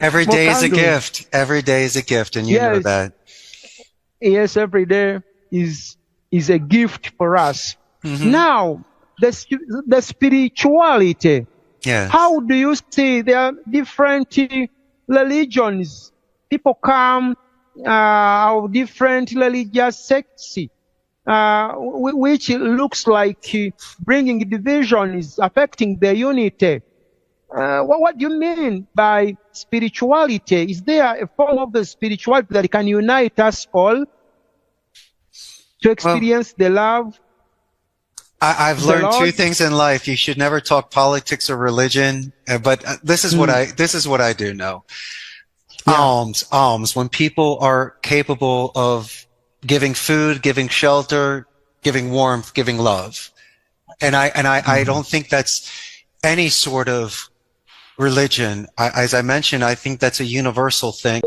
Every More day is a candles. gift. Every day is a gift, and you know Yes, that. yes, every day is a gift for us. Now, the spirituality. Yes. How do you see there are different religions? People come of different religious sects, which looks like bringing divisions, affecting the unity. What do you mean by spirituality? Is there a form of the spirituality that can unite us all to experience the love I've of the learned two Lord? things in life. You should never talk politics or religion, but this is what I do know. Yeah. Alms. When people are capable of giving food, giving shelter, giving warmth, giving love. And I don't think that's any sort of religion. As I mentioned, I think that's a universal thing.